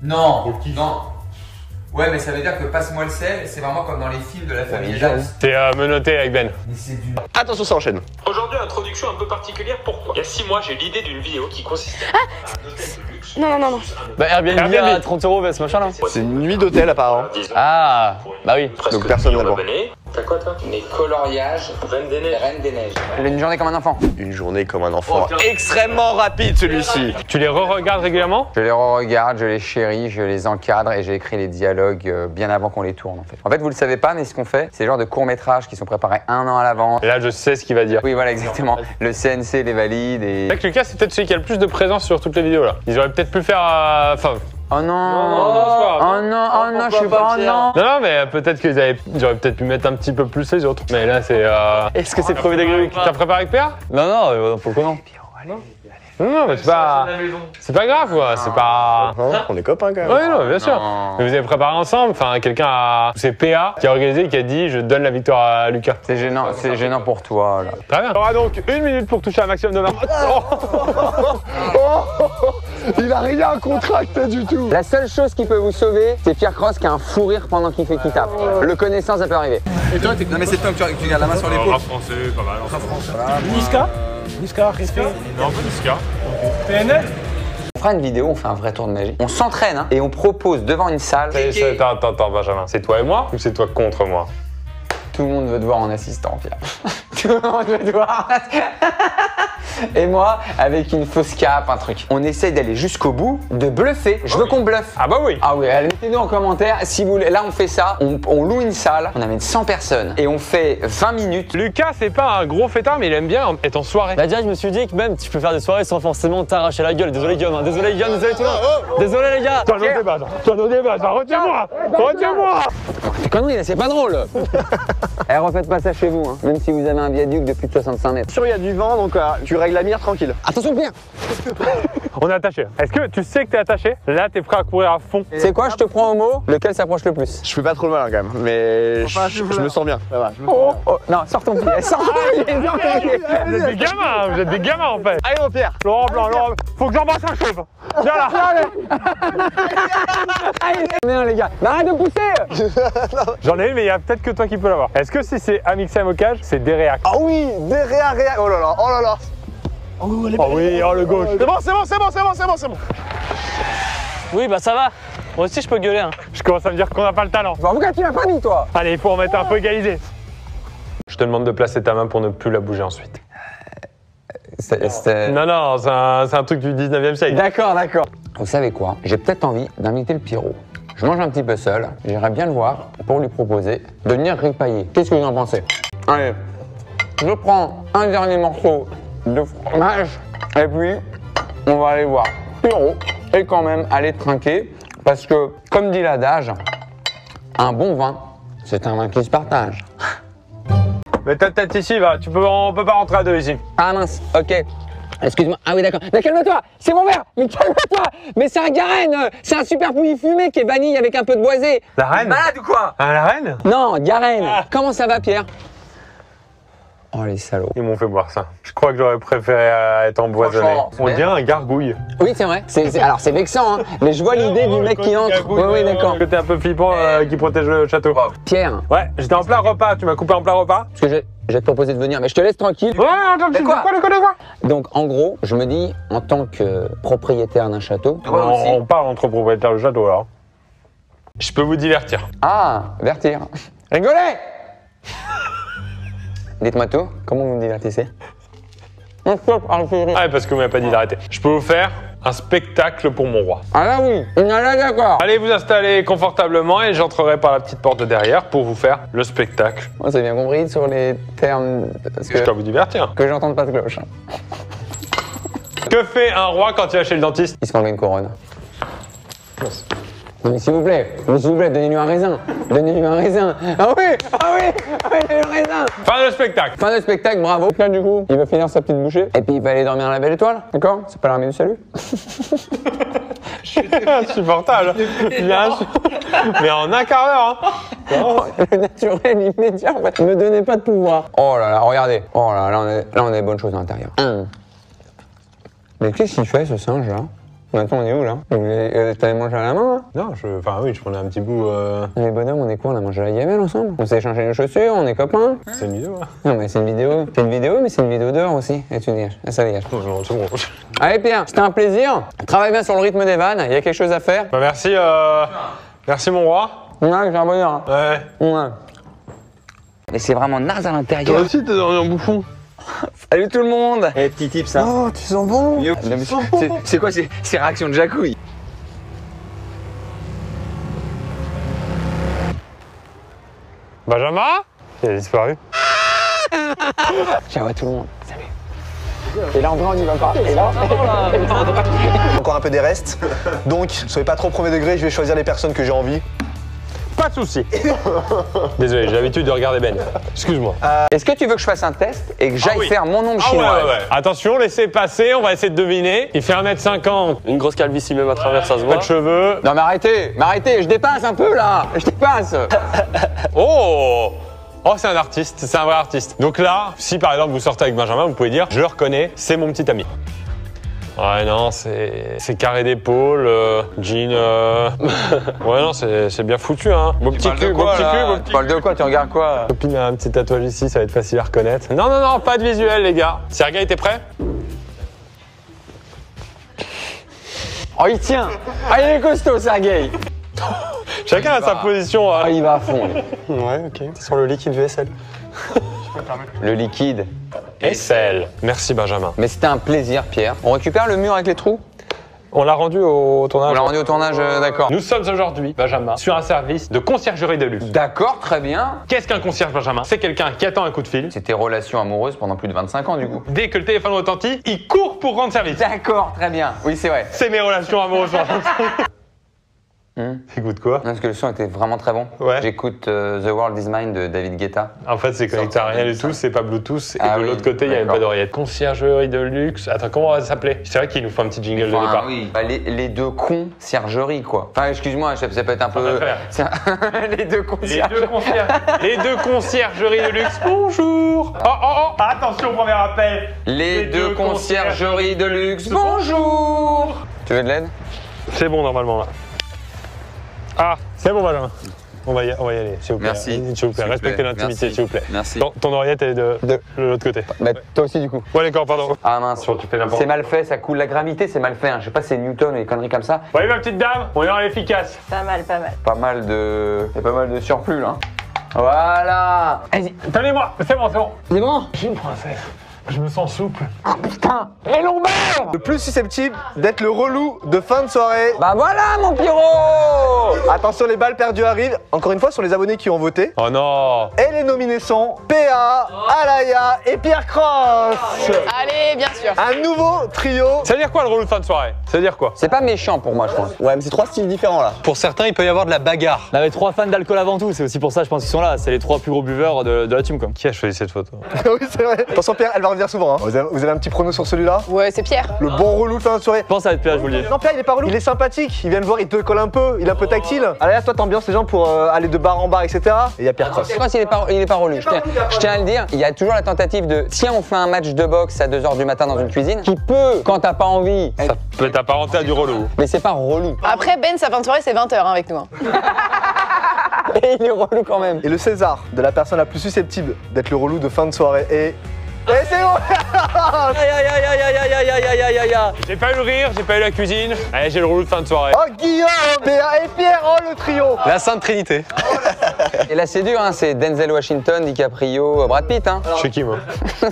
Non, non. Ouais, mais ça veut dire que passe-moi le sel, c'est vraiment comme dans les films de la famille Adams. C'est menotté avec Ben. Mais c'est du... Attention, ça enchaîne. Aujourd'hui, introduction un peu particulière, pourquoi? Il y a 6 mois, j'ai l'idée d'une vidéo qui consistait à un hôtel de luxe. Non. Bah Airbnb à 30 € ce machin là. C'est une nuit d'hôtel apparemment. Ah, bah oui. Presque Donc personne 10 n'a le millions droit. d'abonnés. T'as quoi toi? Les coloriages, Reine des Neiges. Reine des Neiges. Une journée comme un enfant. Une journée comme un enfant. Extrêmement rapide celui-ci. Tu les re-regardes régulièrement? Je les re-regarde, je les chéris, je les encadre et j'ai écrit les dialogues bien avant qu'on les tourne en fait. En fait, vous le savez pas, mais ce qu'on fait, c'est le genre de courts-métrages qui sont préparés 1 an à l'avance. Et là, je sais ce qu'il va dire. Oui, voilà, exactement. Le CNC les valide et... C'est vrai que Lucas, c'est peut-être celui qui a le plus de présence sur toutes les vidéos là. Ils auraient peut-être pu faire. Enfin. Oh non, non, je suis pas... Non, mais peut-être j'aurais peut-être pu mettre un petit peu plus les autres. Mais là, c'est. Est-ce que c'est premier degré? T'as préparé avec PA? Non, pour le coup non. Non, mais c'est pas. C'est pas grave, quoi. C'est pas. Non, on est copains quand même. Oui, non, bien sûr. Non. Mais vous avez préparé ensemble. Enfin, quelqu'un a. C'est PA qui a organisé et qui a dit je donne la victoire à Lucas. C'est gênant pour toi là. Très bien. On aura donc 1 minute pour toucher un maximum de marques. Il a rien contracté du tout. La seule chose qui peut vous sauver, c'est Pierre Cross qui a un fou rire pendant qu'il fait qu'il tape. Le connaissant, ça peut arriver. Et toi, non mais c'est toi que tu gardes la main sur l'épaule. Français, pas mal. Niska, respect. Non, pas Niska. PNL. On fera une vidéo, on fait un vrai tour de magie. On s'entraîne hein, et on propose devant une salle. Attends, Benjamin. C'est toi et moi ou c'est toi contre moi? Tout le monde veut te voir en assistant, Pierre. Tout le monde veut te voir. Et moi, avec une fausse cape, un truc. On essaye d'aller jusqu'au bout, de bluffer. Je veux qu'on bluffe. Ah bah oui. Ah oui, allez, mettez-nous en commentaire. Si vous voulez, là on fait ça, on loue une salle, on amène 100 personnes et on fait 20 minutes. Lucas, c'est pas un gros fêtard, mais il aime bien être en soirée. Bah déjà je me suis dit que même tu peux faire des soirées sans forcément t'arracher la gueule. Désolé les gars, désolé les gars, désolé tout le monde. Désolé les gars. Toi, nos débats, retiens-moi. C'est connerie là, c'est pas drôle. Eh, refaites pas ça chez vous, hein, même si vous avez un viaduc de plus de 65 mètres. Sûr, il y a du vent donc tu règles la mire tranquille. Attention Pierre. On est attaché. Est-ce que tu sais que t'es attaché? Là, t'es prêt à courir à fond. C'est quoi, je te prends au mot, lequel s'approche le plus? Je fais pas trop le malin quand même, mais je me sens bien. Ça va, Non, sors ton pied, sors ton pied, sors ton pied. Vous êtes des gamins en fait. Allez mon Pierre. Laurent Blanc, faut que j'embrasse un chauve. Viens là. Merde les gars, mais arrête de pousser. J'en ai une, mais il y a peut-être que toi qui peux l'avoir. Est-ce que si c'est Amixa Mocage, c'est des réacs? Ah oui, des réa. Oh là là, oh là là. Oh oui, oh le gauche. C'est bon. Oui bah ça va. Moi aussi je peux gueuler hein. Je commence à me dire qu'on n'a pas le talent. Bon, pourquoi tu l'as pas mis toi? Allez, il faut en mettre un peu égalisé. Je te demande de placer ta main pour ne plus la bouger ensuite. Non, c'est un truc du 19e siècle. D'accord. Vous savez quoi? J'ai peut-être envie d'inviter le Pierrot. Je mange un petit peu seul, j'irais bien le voir pour lui proposer de venir ripailler. Qu'est-ce que vous en pensez? Allez, je prends un dernier morceau de fromage et puis on va aller voir Pierrot et quand même aller trinquer parce que, comme dit l'adage, un bon vin, c'est un vin qui se partage. Mais ta tête ici, va. On peut pas rentrer à deux ici. Ah mince, ok. Excuse-moi. Ah oui, d'accord. Mais calme-toi, c'est mon verre. Mais calme-toi. Mais c'est un Garenne. C'est un super pouilly fumé qui est vanille avec un peu de boisé. La reine? Malade ou quoi? Ah, la reine? Non, Garenne. Comment ça va, Pierre? Oh, les salauds. Ils m'ont fait boire ça. Je crois que j'aurais préféré être empoisonné. Franchement, On dirait un gargouille. Oui, c'est vrai. Alors, c'est vexant, hein. Mais je vois l'idée du mec qui entre. Oui, d'accord. Côté un peu flippant qui protège le château. Pierre. Ouais, j'étais en plein repas. Tu m'as coupé en plein repas? Parce que j'ai proposé de venir, mais je te laisse tranquille. Ouais, attends, tu quoi? Quoi? Donc, en gros, je me dis, en tant que propriétaire d'un château. On parle entre propriétaires du château, là. Je peux vous divertir. Ah, vertir. Rigolez. Dites-moi tout, comment vous me divertissez? Ah, parce que vous m'avez pas dit d'arrêter. Je peux vous faire un spectacle pour mon roi. Ah là oui, là d'accord. Allez vous installer confortablement et j'entrerai par la petite porte de derrière pour vous faire le spectacle. Moi, c'est bien compris sur les termes. Parce que Je dois vous divertir. que j'entende pas de cloche. Que fait un roi quand il va chez le dentiste? Il se prend une couronne. Non mais s'il vous plaît, donnez-lui un raisin. Donnez-lui un raisin. Ah oui, donnez-lui un raisin. Fin de spectacle. Fin de spectacle, bravo. Là du coup, il va finir sa petite bouchée. Et puis il va aller dormir à la belle étoile, d'accord? C'est pas l'armée du salut. Insupportable. Mais en un quart d'heure, hein. Le naturel immédiat, en fait. Ne me donnez pas de pouvoir. Oh là là, regardez. Oh là, là on a des bonnes choses à l'intérieur. Mais qu'est-ce qu'il fait ce singe là? Attends, on est où là? T'avais mangé à la main, hein? Non, enfin oui, je prenais un petit bout. Mais bonhomme, on est quoi? On a mangé à la gamelle ensemble? On s'est échangé les chaussures, on est copains? C'est une vidéo, hein. Non, mais c'est une vidéo. C'est une vidéo, mais c'est une vidéo dehors aussi. Et tu dégages. Ça dégage. Non, c'est bon. Allez, Pierre, c'était un plaisir. Travaille bien sur le rythme des vannes. Il y a quelque chose à faire. Bah, merci, merci mon roi. Ouais, j'ai un bonheur. Ouais. Ouais. Mais c'est vraiment naze à l'intérieur. aussi, t'es dans un bouffon. Salut tout le monde. Eh, petit tip ça. Oh, tu sens bon? C'est quoi ces réactions de Jacouille? Benjamin? Il a disparu. Ciao à tout le monde. Salut. Et là, en vrai, on y va pas. Et là, Encore un peu des restes. Donc, soyez pas trop premier degré, je vais choisir les personnes que j'ai envie. Pas de soucis. Désolé, j'ai l'habitude de regarder Ben. Excuse-moi. est-ce que tu veux que je fasse un test et que j'aille faire mon nombre chinois? Ouais. Attention, laissez passer, on va essayer de deviner. Il fait 1m50. Une grosse calvitie même à travers, ça se Pas voit. de cheveux. Non, mais arrêtez, je dépasse un peu là. Je dépasse. Oh! Oh, c'est un artiste, c'est un vrai artiste. Donc là, si par exemple vous sortez avec Benjamin, vous pouvez dire, je le reconnais, c'est mon petit ami. Ouais, non, c'est carré d'épaule, jean. Ouais, non, c'est bien foutu, hein. Beau petit cul, beau petit cul, beau petit Tu parles de quoi? Tu regardes quoi? Ma copine a un petit tatouage ici, ça va être facile à reconnaître. Non, pas de visuel, les gars. Sergei, t'es prêt? Oh, il tient. Ah, il est costaud, Sergei. Chacun a sa position. Ah, il va à fond. Ouais, ok. T'es sur le liquide vaisselle. Le liquide. Et sel. Merci, Benjamin. Mais c'était un plaisir, Pierre. On récupère le mur avec les trous? On l'a rendu au tournage. On l'a rendu au tournage, d'accord. Nous sommes aujourd'hui, Benjamin, sur un service de conciergerie de luxe. D'accord, très bien. Qu'est-ce qu'un concierge, Benjamin? C'est quelqu'un qui attend un coup de fil. C'était relation amoureuse pendant plus de 25 ans, du coup. Dès que le téléphone retentit, il court pour rendre service. D'accord, très bien. Oui, c'est vrai. C'est mes relations amoureuses. T'écoutes quoi? Non, parce que le son était vraiment très bon. Ouais. J'écoute The World Is Mine de David Guetta. En fait, c'est connecté à rien du tout, c'est pas Bluetooth. Et Ah de oui, l'autre côté, il y a même d'accord. pas d'oreillette. Conciergerie de luxe. Attends, comment on va s'appeler? C'est vrai qu'il nous faut un petit jingle de départ. Oui. Bah, les deux conciergeries, quoi. Enfin, excuse-moi, ça peut être un peu. Les deux concierges. Les deux conciergeries de luxe. Bonjour. Oh, attention, premier appel. Les deux conciergeries de luxe. Bonjour. Tu veux de l'aide? C'est bon normalement là. Ah, c'est bon Benjamin. On va y aller, s'il vous plaît. Merci. S'il vous plaît, respectez l'intimité, s'il vous plaît. Merci. Ton oreillette est de l'autre côté. Bah, toi aussi, du coup. Ouais, d'accord, pardon. Ah mince. Tu fais n'importe C'est mal fait, ça coule. La gravité, c'est mal fait. Hein. Je sais pas si c'est Newton ou des conneries comme ça. Oui, ma petite dame, on est dans l'efficace. Pas mal, pas mal. Pas mal de surplus, là. Voilà. Vas-y. Tenez-moi, c'est bon. C'est bon? J'ai une princesse. Je me sens souple. Putain. Et lombaire. Le plus susceptible d'être le relou de fin de soirée. Bah voilà, mon Pierrot. Attention, les balles perdues arrivent. Encore une fois, ce sont les abonnés qui ont voté. Oh non. Et les nominés sont PA, Alaya et Pierre Cross. Allez, bien sûr. Un nouveau trio. Ça veut dire quoi le relou de fin de soirée? Ça veut dire quoi? C'est pas méchant pour moi, je pense. Ouais, mais c'est trois styles différents là. Pour certains, il peut y avoir de la bagarre. On avait 3 fans d'alcool avant tout, c'est aussi pour ça, je pense qu'ils sont là. C'est les 3 plus gros buveurs de la team, quoi. Qui a choisi cette photo? Oui, c'est vrai. Attention, Pierre, elle va revenir souvent. Hein. Vous avez un petit prono sur celui-là? Ouais, c'est Pierre. Le bon relou de fin de soirée. Je pense que ça va être Pierre, je vous le dis. Non, Pierre, il est pas relou. Il est sympathique. Il vient te voir, il te colle un peu. Il est un peu tactile. Alaya, toi, t'ambiances les gens pour aller de bar en bar, etc. Et il y a Pierre Cross. Je pense qu'il est pas relou. Je tiens à le dire, il y a toujours la tentative de tiens, on fait un match de boxe à 2h du matin dans une cuisine qui peut, quand t'as pas envie, Ça peut être apparenté à du relou. mais c'est pas relou. Après, Ben, sa fin de soirée, c'est 20h avec nous. Hein. Et il est relou quand même. Et le César de la personne la plus susceptible d'être le relou de fin de soirée est. Et c'est bon. Aïe aïe aïe aïe aïe aïe aïe aïe aïe aïe aïe aïe. J'ai pas eu le rire, j'ai pas eu la cuisine. Allez, j'ai le relou de fin de soirée. Oh, Guillaume, PA et Pierre, oh le trio. La Sainte Trinité. Et là, c'est dur, hein, c'est Denzel Washington, DiCaprio, Brad Pitt. Hein. Je suis qui moi?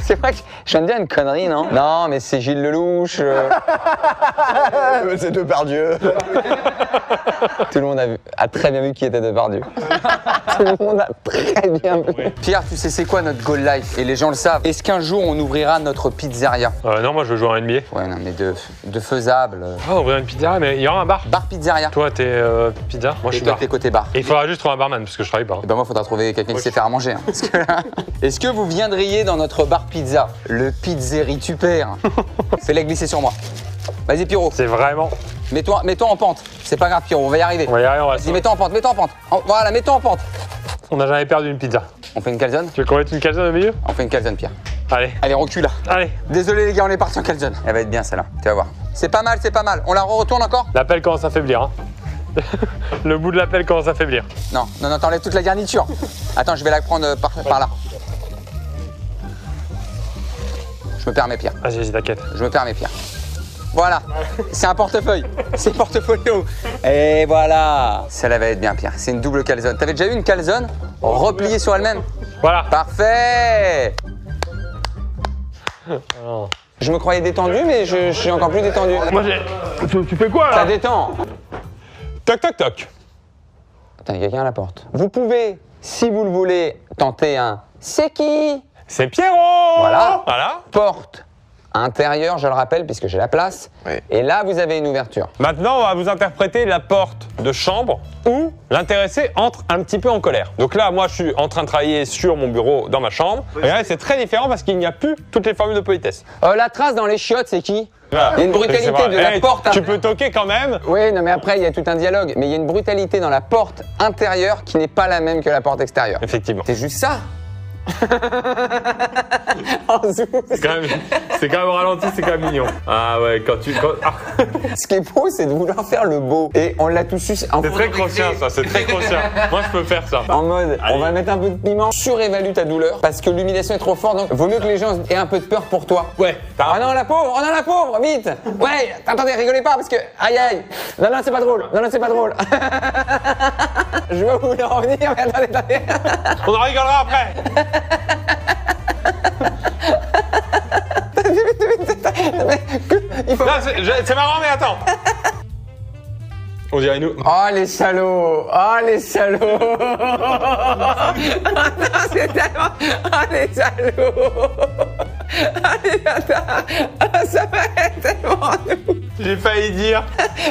C'est vrai que je viens de dire une connerie, non? Non, mais c'est Gilles Lelouch. C'est Depardieu. Tout le monde a très bien vu qui était Depardieu. Tout le monde a très bien vu. Pierre, tu sais c'est quoi notre goal life? Et les gens le savent. Est-ce qu'un jour on ouvrira notre pizzeria? Non, moi je veux jouer en NBA. Ouais, non, mais de faisable. Oh, on ouvrir une pizzeria, mais il y aura un bar. Bar pizzeria. Toi, t'es pizza. Moi, je Et suis toi, bar. t'es côté bar. Et il faudra juste trouver un barman parce que je travaille pas. Et ben moi, faudra trouver quelqu'un qui sait faire à manger. Hein, parce que là... Est-ce que vous viendriez dans notre bar pizza? Le Pizzerie Tupper. Fais-les glisser sur moi. Vas-y, Pierrot. C'est vraiment. Mets-toi en pente. C'est pas grave, Pierrot, on va y arriver. On va y arriver, on va. Vas-y, mets-toi en pente, mets-toi en pente. Voilà, mets-toi en pente. On n'a jamais perdu une pizza. On fait une calzone? Tu veux qu'on mette une calzone au milieu? On fait une calzone, Pierre. Allez. Allez, recule là. Allez. Désolé les gars, on est parti en calzone. Elle va être bien celle-là, tu vas voir. C'est pas mal, c'est pas mal. On la retourne encore? L'appel commence à faiblir. Hein. Le bout de l'appel commence à faiblir. Non, non, non, t'enlèves toute la garniture. Attends, je vais la prendre par là. Je me permets, Pierre. Vas-y, t'inquiète. Je me permets, Pierre. Voilà, c'est un portefeuille. C'est portfolio. Et voilà. Celle-là va être bien, Pierre. C'est une double calzone. T'avais déjà eu une calzone repliée sur elle-même? Voilà. Parfait. Oh. Je me croyais détendu, mais je suis encore plus détendu. Moi, tu fais quoi, là? Ça détend. Toc, toc, toc. Attends, il y a quelqu'un à la porte. Vous pouvez, si vous le voulez, tenter un « C'est qui ?» C'est Pierrot. Voilà. Voilà. Porte intérieure, je le rappelle, puisque j'ai la place. Oui. Et là, vous avez une ouverture. Maintenant, on va vous interpréter la porte de chambre où l'intéressé entre un petit peu en colère. Donc là, moi, je suis en train de travailler sur mon bureau dans ma chambre. Regardez, c'est très différent parce qu'il n'y a plus toutes les formules de politesse. La trace dans les chiottes, c'est qui? Voilà. Il y a une brutalité C'est vrai. de la porte. Tu peux toquer quand même. Oui, non, mais après, il y a tout un dialogue. Mais il y a une brutalité dans la porte intérieure qui n'est pas la même que la porte extérieure. Effectivement. C'est juste ça. En zoom. C'est quand même au ralenti, c'est quand même mignon. Ah ouais, Ce qui est beau, c'est de vouloir faire le beau. Et on l'a tous eu. C'est très conscient, ça, c'est très conscient. Moi, je peux faire ça. En mode, on va mettre un peu de piment, surévalue ta douleur, parce que l'humiliation est trop forte, donc vaut mieux que les gens aient un peu de peur pour toi. Ouais. Ah non, la pauvre, oh non, la pauvre, vite. Ouais, attendez, rigolez pas, parce que, aïe, aïe. Non, non, c'est pas drôle, non, non, c'est pas drôle. Je vois où vous voulez en venir, mais attendez. On en rigolera après. Il faut... Non, c'est marrant, mais attends. On dirait nous. Oh les salauds! Oh les salauds! Non, c'est tellement... Oh les salauds! Allez, attends! Ça va être tellement nous! J'ai failli dire.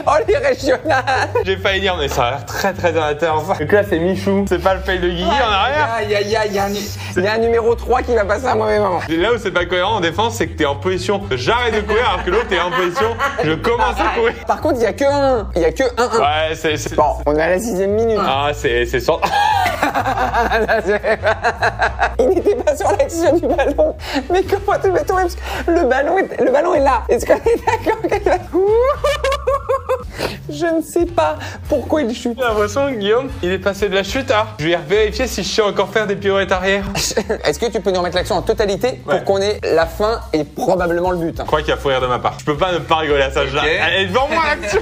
Oh les régionales! J'ai failli dire, mais ça a l'air très très intense. Donc là, c'est Michou. C'est pas le fail de Guigui en arrière. Aïe, aïe, aïe, il y a un numéro 3 qui va passer un mauvais moment. Là où c'est pas cohérent en défense, c'est que t'es en position de j'arrête de courir alors que l'autre est en position je commence à courir. Par contre, il y a que un. Il y a que un. Ouais, c'est. Bon, on est à la 6e minute. Ah, c'est sans. Il n'était pas sur l'action du ballon. Mais comment tu mets toi? Parce que le ballon est là. Est-ce qu'on est d'accord qu'elle va... Je ne sais pas pourquoi il chute. J'ai l'impression que Guillaume, il est passé de la chute à. Je vais vérifier si je sais encore faire des pirouettes arrière. Est-ce que tu peux nous remettre l'action en totalité pour qu'on ait la fin et probablement le but? Je crois qu'il y a fou rire de ma part. Je peux pas ne pas rigoler à ça. Elle est devant moi l'action.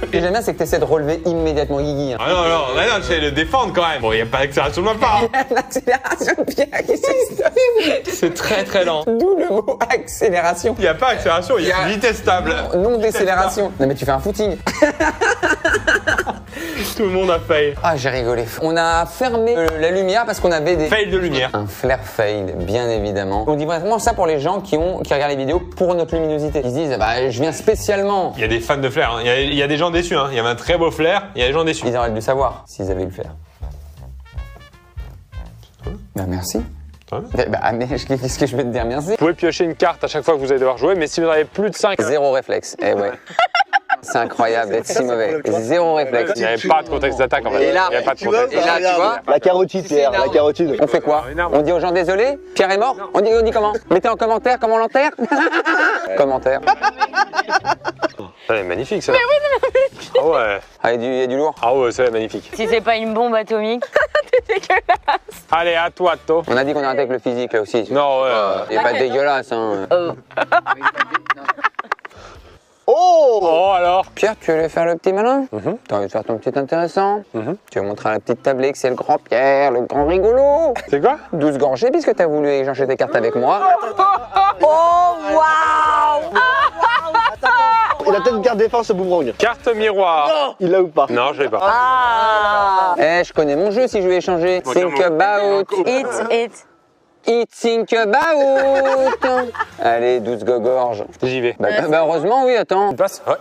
Ce que j'aime bien, c'est que tu essaies de relever immédiatement Guigui. Ah non, j'essaie de le défendre quand même. Bon, il n'y a pas d'accélération de ma part. Il y a une accélération de Pierre qui s'exprime. C'est très très lent. D'où le mot accélération. Il n'y a pas accélération, il y a vitesse stable. Non décélération. Non mais tu fais un footing. Tout le monde a fail. Ah, j'ai rigolé. On a fermé la lumière parce qu'on avait des... Fail de lumière. Un flair fade, bien évidemment. On dit vraiment ça pour les gens qui regardent les vidéos pour notre luminosité. Ils se disent, bah, je viens spécialement. Il y a des fans de flair, hein. Il y a des gens déçus. Hein. Il y avait un très beau flair, il y a des gens déçus. Ils auraient dû savoir s'ils avaient eu le flair. Bah, merci. Bah, mais qu'est-ce que je vais te dire, merci? Vous pouvez piocher une carte à chaque fois que vous allez devoir jouer, mais si vous avez plus de 5... Zéro réflexe, eh ouais. C'est incroyable d'être si mauvais. Zéro réflexe. Il n'y avait pas de contexte d'attaque en fait. Et là, il n'y avait pas de contexte. Et là, tu vois, La carotide, Pierre, la carotide. on fait quoi? On dit aux gens désolé, Pierre est mort? On dit comment? Mettez en commentaire comment l'enterre? Commentaire. Elle est magnifique ça. Mais oui, c'est magnifique. Ah ouais. Ah, il y a du lourd. Ah ouais, c'est magnifique. Si c'est pas une bombe atomique. T'es dégueulasse. Allez, à toi, To. On a dit qu'on arrêtait avec le physique là aussi. Non, ouais. Il est pas dégueulasse, hein. Oh alors. Pierre, tu veux faire le petit malin? T'as envie de faire ton petit intéressant? Tu veux montrer à la petite tablée que c'est le grand Pierre, le grand rigolo? C'est quoi? 12 gorgées puisque t'as voulu échanger tes cartes avec moi. Oh, waouh. Il a peut-être une carte défense, ce boomerang. Carte miroir. Il l'a ou pas? Non, je l'ai pas. Ah. Eh, je connais mon jeu si je veux échanger. Think about it, think about. Allez, 12 gogorges. J'y vais. Bah, heureusement, oui, attends. Une passe? Ouais.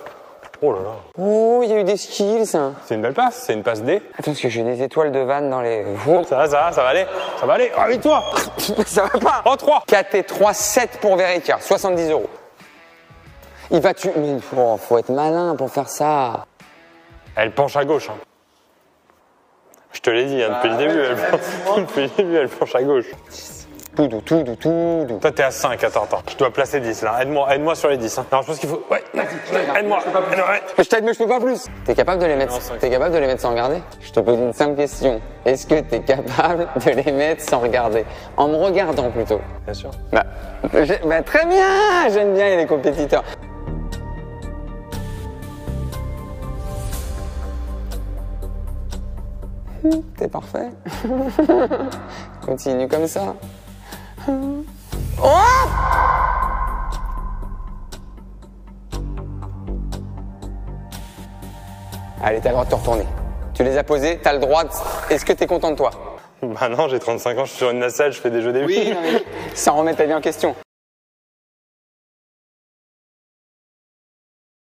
Oh là là. Oh, il y a eu des skills. C'est une belle passe, c'est une passe D. Attends, parce que j'ai des étoiles de vanne dans les... Ça va aller. Ça va aller. Arrête-toi. Ça va pas. En 3. 4 et 3, 7 pour Verica, 70 €. Il va tuer... Mais faut être malin pour faire ça. Elle penche à gauche. Hein. Je te l'ai dit, hein, depuis le début, elle penche à gauche. Tout doux, tout doux, tout doux. Toi, t'es à 5. Attends. Je dois placer 10 là. Aide-moi sur les 10. Hein. Non, je pense qu'il faut. Ouais, aide-moi. Je t'aide, mais je peux pas plus. T'es capable de les mettre, Non, t'es capable de les mettre sans regarder? Je te pose une simple question. Est-ce que t'es capable de les mettre sans regarder? En me regardant plutôt. Bien sûr. Bah, très bien. J'aime bien les compétiteurs. T'es parfait. Continue comme ça. Oh! Allez, t'as le droit de te retourner. Tu les as posés, t'as le droit de... Est-ce que t'es content de toi? Bah non, j'ai 35 ans, je suis sur une nacelle, je fais des jeux d'échecs. Oui, non, mais... Sans remettre ta vie en question.